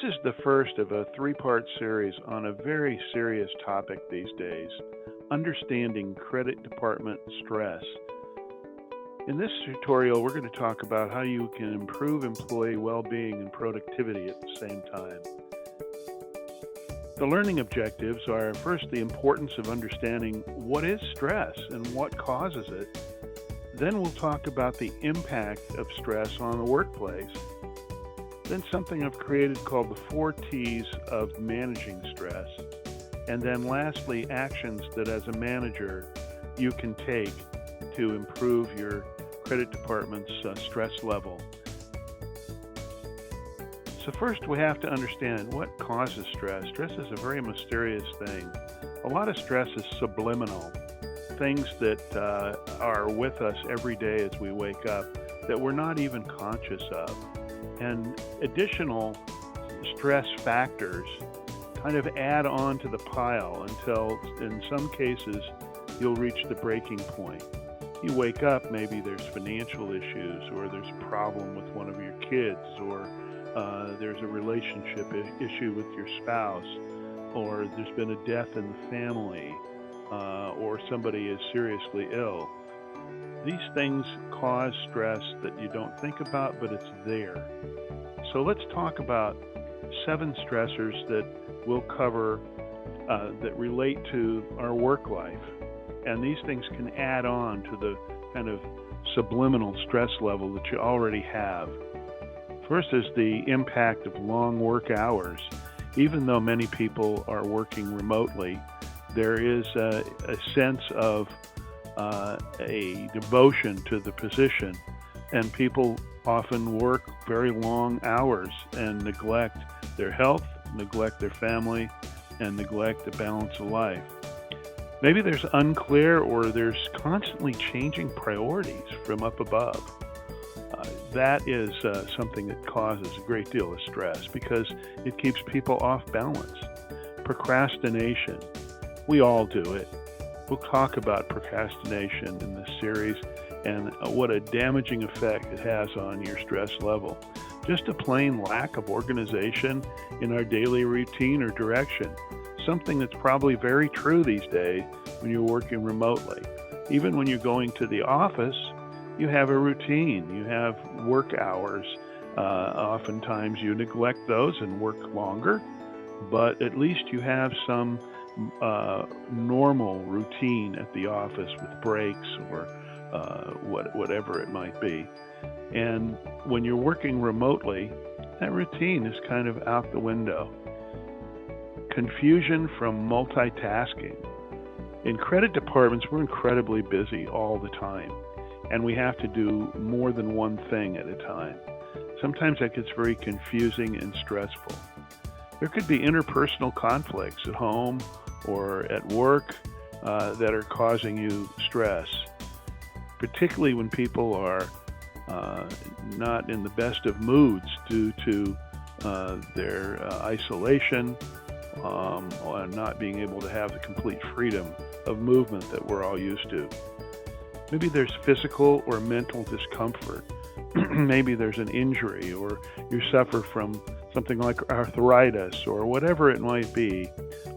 is the first of a three-part series on a very serious topic these days, understanding credit department stress. In this tutorial, we're going to talk about how you can improve employee well-being and productivity at the same time. The learning objectives are first the importance of understanding what is stress and what causes it. Then we'll talk about the impact of stress on the workplace. Then something I've created called the 4 T's of managing stress. And then lastly, actions that as a manager you can take to improve your credit department's stress level. So first we have to understand what causes stress. Stress is a very mysterious thing. A lot of stress is subliminal, things that are with us every day as we wake up that we're not even conscious of. And additional stress factors kind of add on to the pile until in some cases you'll reach the breaking point. You wake up, maybe there's financial issues, or there's a problem with one of your kids, or there's a relationship issue with your spouse, or there's been a death in the family, or somebody is seriously ill. These things cause stress that you don't think about, but it's there. So let's talk about 7 stressors that we'll cover that relate to our work life. And these things can add on to the kind of subliminal stress level that you already have. First is the impact of long work hours. Even though many people are working remotely, there is a sense of a devotion to the position, and people often work very long hours and neglect their health, neglect their family, and neglect the balance of life. Maybe there's unclear or there's constantly changing priorities from up above. That is something that causes a great deal of stress because it keeps people off balance. Procrastination. We all do it. We'll talk about procrastination in this series and what a damaging effect it has on your stress level. Just a plain lack of organization in our daily routine or direction. Something that's probably very true these days when you're working remotely. Even when you're going to the office, you have a routine. You have work hours. Oftentimes you neglect those and work longer, but at least you have some normal routine at the office with breaks or whatever it might be. And when you're working remotely, that routine is kind of out the window. Confusion from multitasking. In credit departments, we're incredibly busy all the time, and we have to do more than one thing at a time. Sometimes that gets very confusing and stressful. There could be interpersonal conflicts at home or at work that are causing you stress, particularly when people are not in the best of moods due to their isolation, and not being able to have the complete freedom of movement that we're all used to. Maybe there's physical or mental discomfort. Maybe there's an injury, or you suffer from something like arthritis or whatever it might be,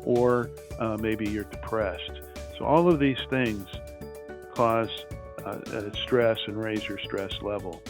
or maybe you're depressed. So all of these things cause stress and raise your stress level.